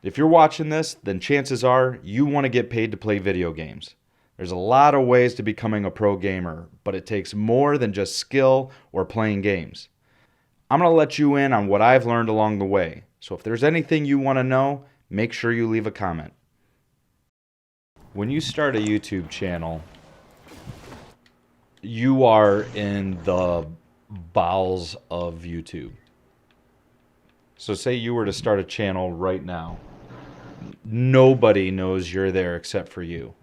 If you're watching this, then chances are you want to get paid to play video games. There's a lot of ways to becoming a pro gamer, but it takes more than just skill or playing games. I'm going to let you in on what I've learned along the way. So if there's anything you want to know, make sure you leave a comment. When you start a YouTube channel, you are in the bowels of YouTube. So say you were to start a channel right now. Nobody knows you're there except for you.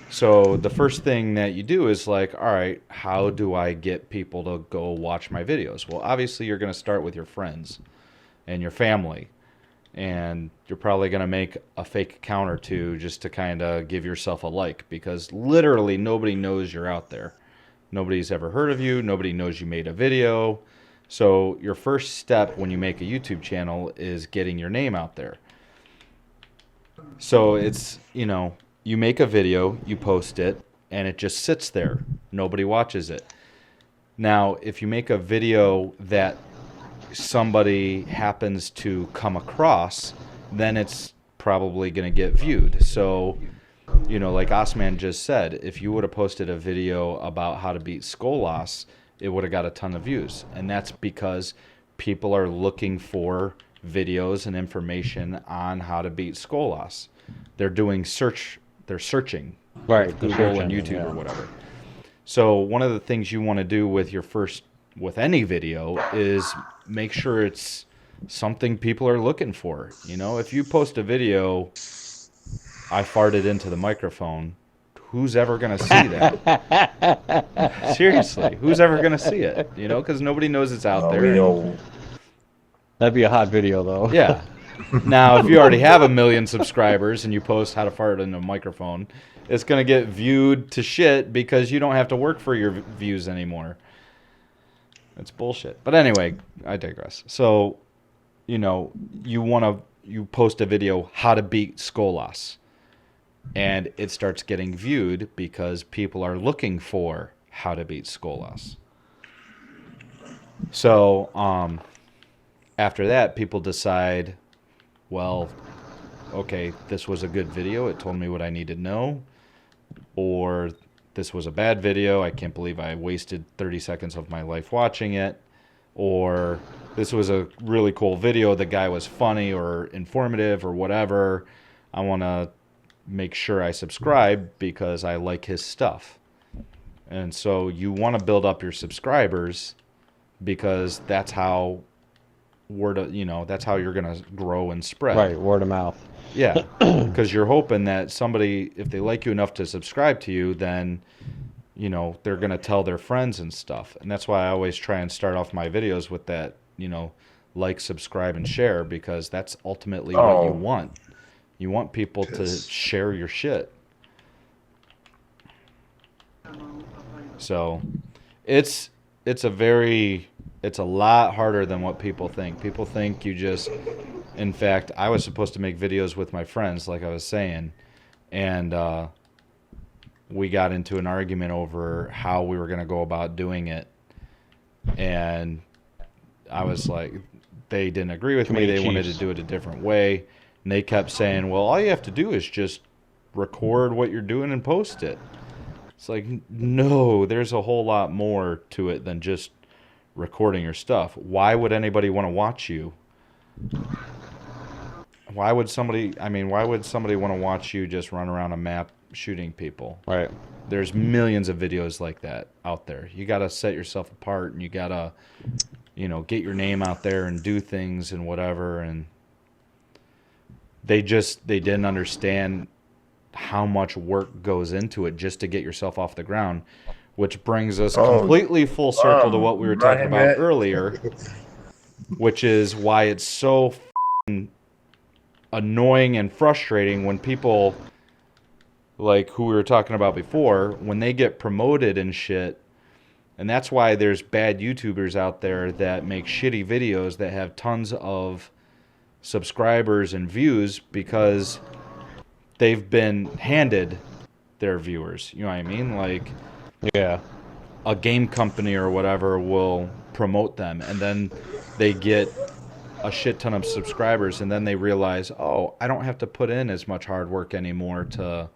So the first thing that you do is like, all right, how do I get people to go watch my videos? Well, obviously you're going to start with your friends and your family. And you're probably going to make a fake account or two just to kind of give yourself a like, because literally nobody knows you're out there. Nobody's ever heard of you. Nobody knows you made a video. So your first step when you make a YouTube channel is getting your name out there. So it's, you make a video, you post it, and it just sits there. Nobody watches it. Now, if you make a video that somebody happens to come across, then it's probably going to get viewed. So, like Osman just said, if you would have posted a video about how to beat Skolas, it would have got a ton of views. And that's because people are looking for videos and information on how to beat Skolas. They're searching, right, with Google and YouTube or whatever. So one of the things you want to do with any video is make sure it's something people are looking for. If you post a video, I farted into the microphone, who's ever going to see that? Seriously, who's ever going to see it? Because nobody knows it's out there. That'd be a hot video, though. Yeah. Now, if you already have 1 million subscribers and you post how to fart into a microphone, it's going to get viewed to shit because you don't have to work for your views anymore. It's bullshit. But anyway, I digress. So, you post a video, how to beat Skolas. And it starts getting viewed because people are looking for how to beat Skolas. So, after that, people decide, well, okay, this was a good video. It told me what I needed to know. Or this was a bad video. I can't believe I wasted 30 seconds of my life watching it. Or this was a really cool video. The guy was funny or informative or whatever. I want to make sure I subscribe because I like his stuff. And so you want to build up your subscribers because that's how that's how you're going to grow and spread. Right, word of mouth. Yeah, because you're hoping that somebody, if they like you enough to subscribe to you, then, they're going to tell their friends and stuff. And that's why I always try and start off my videos with that, like, subscribe, and share, because that's ultimately what you want. You want people to share your shit. So it's a lot harder than what people think. People think you just, in fact, I was supposed to make videos with my friends, like I was saying, and we got into an argument over how we were going to go about doing it. And I was like, they didn't agree with me. They wanted to do it a different way. And they kept saying, well, all you have to do is just record what you're doing and post it. It's like, no, there's a whole lot more to it than just recording your stuff. Why would anybody want to watch you? Why would somebody want to watch you just run around a map shooting people? Right. There's millions of videos like that out there. You got to set yourself apart, and you got to, get your name out there and do things and whatever. And they didn't understand how much work goes into it just to get yourself off the ground, which brings us completely full circle to what we were talking about earlier, which is why it's so annoying and frustrating when people, like who we were talking about before, when they get promoted and shit. And that's why there's bad YouTubers out there that make shitty videos that have tons of subscribers and views because they've been handed their viewers. You know what I mean? Like, yeah, a game company or whatever will promote them, and then they get a shit ton of subscribers, and then they realize, oh, I don't have to put in as much hard work anymore to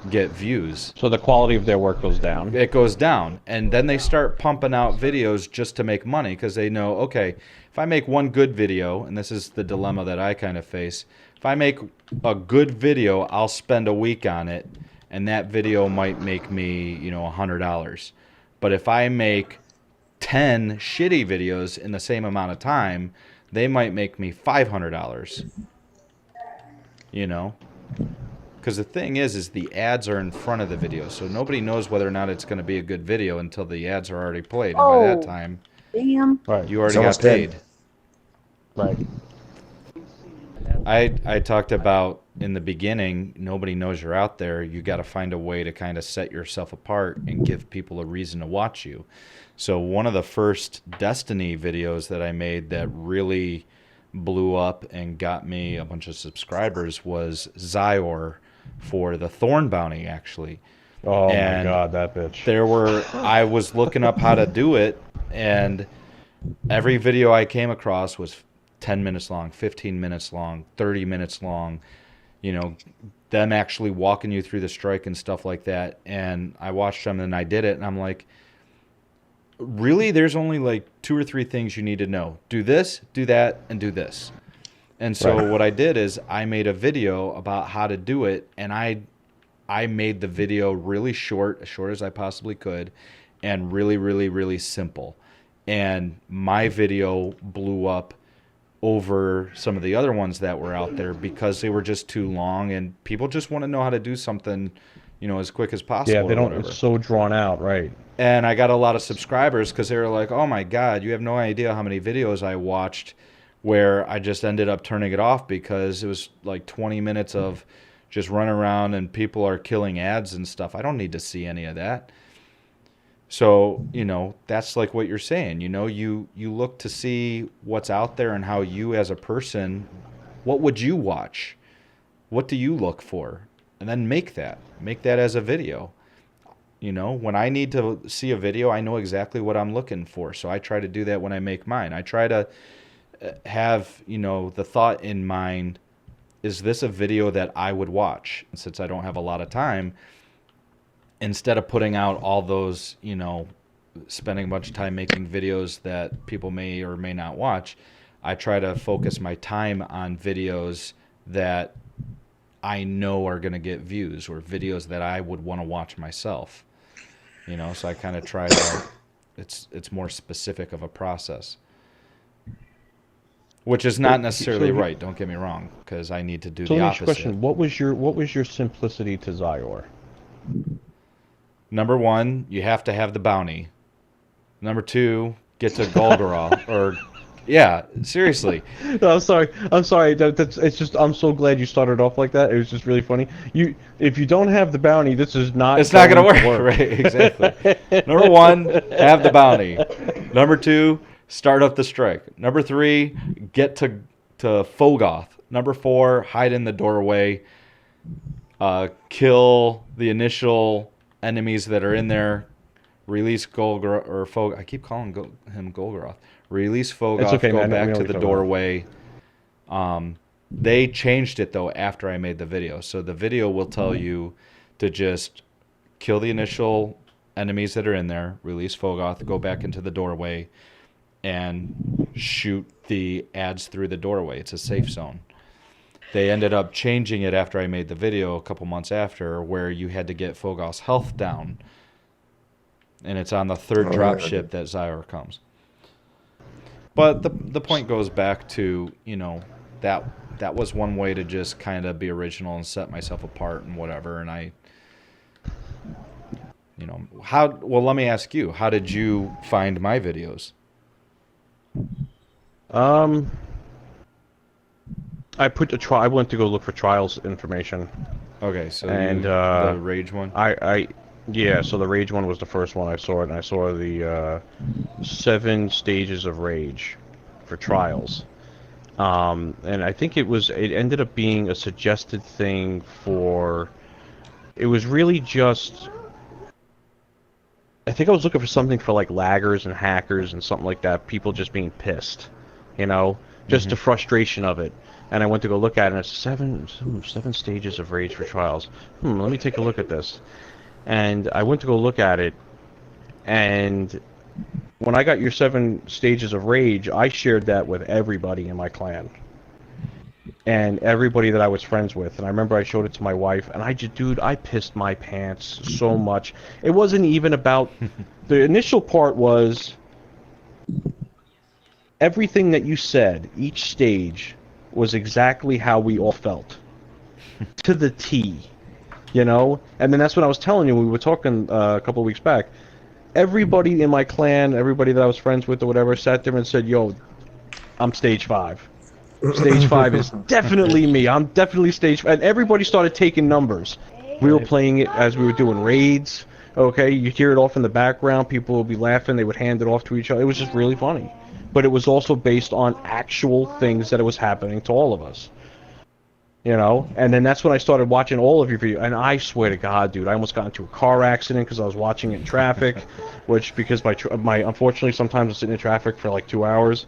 get views. So the quality of their work goes down. It goes down, and then they start pumping out videos just to make money, because they know, okay, if I make one good video, and this is the dilemma that I kind of face, if I make a good video, I'll spend a week on it, and that video might make me, you know, $100. But if I make 10 shitty videos in the same amount of time, they might make me $500. You know? Because the thing is the ads are in front of the video, so nobody knows whether or not it's going to be a good video until the ads are already played. And by that time, Damn. Right. you already It's got paid. Right. I talked about in the beginning, nobody knows you're out there. You got to find a way to kind of set yourself apart and give people a reason to watch you. So one of the first Destiny videos that I made that really blew up and got me a bunch of subscribers was Zyor for the Thorn Bounty, actually. Oh my And god, that bitch. I was looking up how to do it, and every video I came across was 10 minutes long, 15 minutes long, 30 minutes long, you know, them actually walking you through the strike and stuff like that. And I watched them and I did it, and I'm like, really, there's only like 2 or 3 things you need to know. Do this, do that, and do this. And so Right. what I did is I made a video about how to do it, and I made the video really short, as short as I possibly could, and really, really, really simple. And my video blew up over some of the other ones that were out there because they were just too long, and people just want to know how to do something, you know, as quick as possible. Yeah, they or don't. whatever. It's so drawn out, right? And I got a lot of subscribers because they were like, oh my God, you have no idea how many videos I watched where I just ended up turning it off because it was like 20 minutes of just running around and people are killing ads and stuff. I don't need to see any of that. So, you know, that's like what you're saying. You know, you look to see what's out there and how you as a person, what would you watch? What do you look for? And then make that as a video. You know, when I need to see a video, I know exactly what I'm looking for. So I try to do that when I make mine. I try to have, you know, the thought in mind, is this a video that I would watch? And since I don't have a lot of time, instead of putting out all those, you know, spending a bunch of time making videos that people may or may not watch, I try to focus my time on videos that I know are going to get views, or videos that I would want to watch myself. You know, so I kind of try to, it's more specific of a process. Which is not necessarily right, don't get me wrong, because I need to do So the let me ask you a opposite. question. What was your simplicity to Zyor? Number 1, you have to have the bounty. Number 2, get to Golgoroth. Or, yeah, seriously. No, I'm sorry. It's just I'm so glad you started off like that. It was just really funny. If you don't have the bounty, this is not. It's not going to work. Right, exactly. Number 1, have the bounty. Number 2, start up the strike. Number 3, get to Fogoth. Number 4, hide in the doorway. Kill the initial enemies that are in there. Release Golgoroth, or Fogoth. I keep calling him Golgoroth. Release Fogoth, It's okay, go man. back We know to what the you're talking doorway. They changed it, though, after I made the video. So the video will tell you to just kill the initial enemies that are in there, release Fogoth, go back into the doorway, and shoot the ads through the doorway. It's a safe zone. They ended up changing it after I made the video a couple months after, where you had to get Fogoth's health down. And it's on the 3rd drop ship that Zyor comes. But the point goes back to, you know, that was one way to just kind of be original and set myself apart and whatever. And I, you know, well, let me ask you, how did you find my videos? I went to go look for trials information. Okay, so And, the Rage one? Yeah, so the Rage one was the first one I saw, and I saw the 7 stages of Rage for trials. And I think it ended up being a suggested thing for, it was really just, I think I was looking for something for like laggers and hackers and something like that, people just being pissed, you know? just the frustration of it. And I went to go look at it, and it's seven stages of rage for trials. Let me take a look at this. And I went to go look at it, and when I got your 7 stages of rage, I shared that with everybody in my clan. And everybody that I was friends with. And I remember I showed it to my wife, and dude, I pissed my pants so much. It wasn't even about, the initial part was, everything that you said, each stage, was exactly how we all felt. To the T. You know? And then that's what I was telling you, we were talking a couple of weeks back. Everybody in my clan, everybody that I was friends with or whatever, sat there and said, yo, I'm stage 5. Stage 5 is definitely me. I'm definitely stage 5. And everybody started taking numbers. We were playing it as we were doing raids. Okay, you hear it off in the background. People would be laughing. They would hand it off to each other. It was just really funny. But it was also based on actual things that it was happening to all of us. You know? And then that's when I started watching all of your videos. And I swear to God, dude, I almost got into a car accident because I was watching it in traffic. Which, because unfortunately, sometimes I'm sitting in traffic for like 2 hours.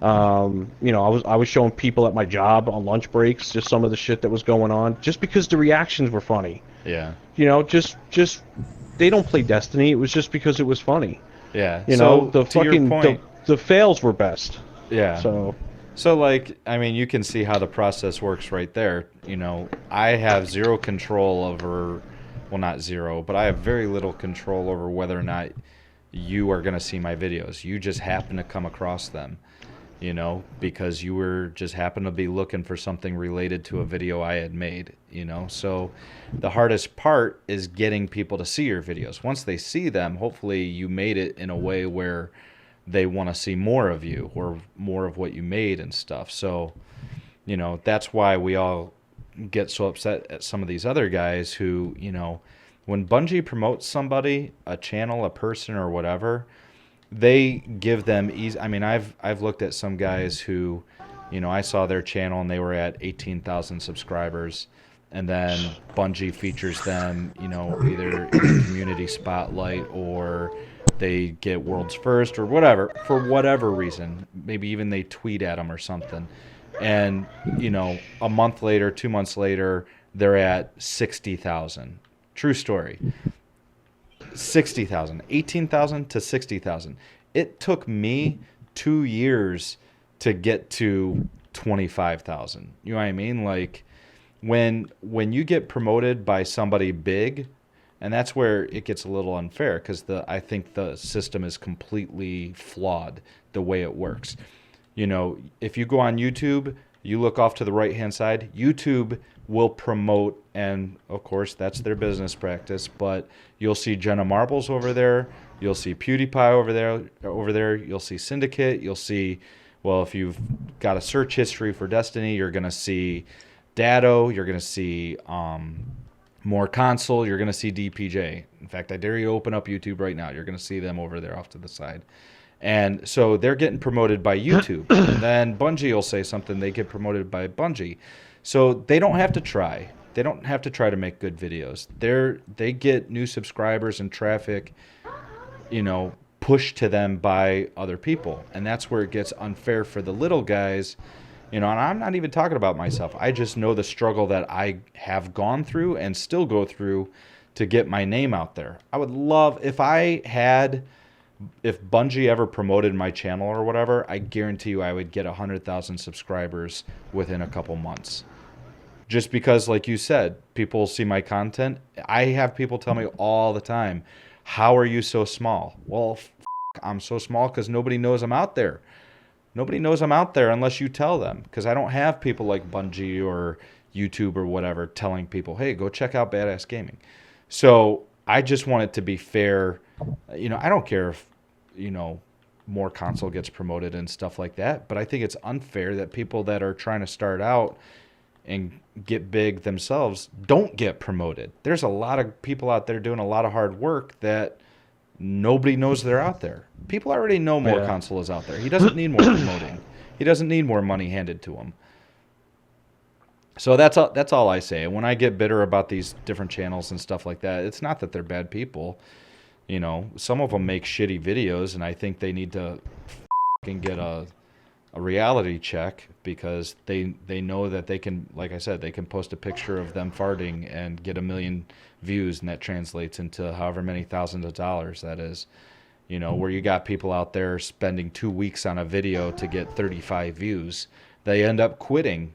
You know, I was showing people at my job on lunch breaks just some of the shit that was going on, just because the reactions were funny. Yeah. You know, just they don't play Destiny. It was just because it was funny. Yeah. You know, the fucking the fails were best. Yeah. So like, I mean, you can see how the process works right there. You know, I have zero control over, well, not zero, but I have very little control over whether or not you are going to see my videos. You just happen to come across them, you know, because you were just happen to be looking for something related to a video I had made, you know. So the hardest part is getting people to see your videos. Once they see them, hopefully you made it in a way where they want to see more of you or more of what you made and stuff. So, you know, that's why we all get so upset at some of these other guys who, you know, when Bungie promotes somebody, a channel, a person, or whatever, they give them easy. I mean, I've looked at some guys who, you know, I saw their channel and they were at 18,000 subscribers, and then Bungie features them, you know, either in the community spotlight or they get world's first or whatever, for whatever reason. Maybe even they tweet at them or something. And, you know, a month later, 2 months later, they're at 60,000. True story. 60,000. 18,000 to 60,000. It took me 2 years to get to 25,000. You know what I mean? Like, when you get promoted by somebody big, and that's where it gets a little unfair, because I think the system is completely flawed the way it works. You know, if you go on YouTube, you look off to the right-hand side, YouTube will promote, and of course that's their business practice, but you'll see Jenna Marbles over there, you'll see PewDiePie over there, you'll see Syndicate, you'll see, well, if you've got a search history for Destiny, you're going to see Dado, you're going to see More Console, you're going to see DPJ. In fact, I dare you to open up YouTube right now. You're going to see them over there off to the side. And so they're getting promoted by YouTube. And then Bungie will say something, they get promoted by Bungie. So they don't have to try. They don't have to try to make good videos. They get new subscribers and traffic, you know, pushed to them by other people. And that's where it gets unfair for the little guys. You know, and I'm not even talking about myself. I just know the struggle that I have gone through and still go through to get my name out there. I would love, if Bungie ever promoted my channel or whatever, I guarantee you I would get 100,000 subscribers within a couple months. Just because, like you said, people see my content. I have people tell me all the time, how are you so small? Well, I'm so small because nobody knows I'm out there. Nobody knows I'm out there unless you tell them, because I don't have people like Bungie or YouTube or whatever telling people, hey, go check out Badass Gaming. So I just want it to be fair. You know, I don't care if, you know, More Console gets promoted and stuff like that, but I think it's unfair that people that are trying to start out and get big themselves don't get promoted. There's a lot of people out there doing a lot of hard work that nobody knows they're out there. People already know More Console is out there. He doesn't need more promoting. He doesn't need more money handed to him. So that's all I say. And when I get bitter about these different channels and stuff like that, it's not that they're bad people. You know, some of them make shitty videos, and I think they need to fucking get a a reality check because they know that they can, like I said, they can post a picture of them farting and get 1 million views, and that translates into however many thousands of dollars that is. You know, where you got people out there spending 2 weeks on a video to get 35 views, they end up quitting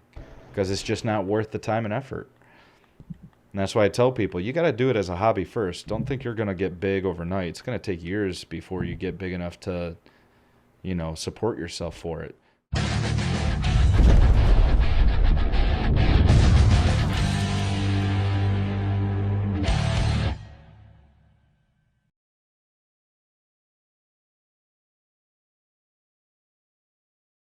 because it's just not worth the time and effort. And that's why I tell people, you got to do it as a hobby first. Don't think you're going to get big overnight. It's going to take years before you get big enough to, support yourself for it.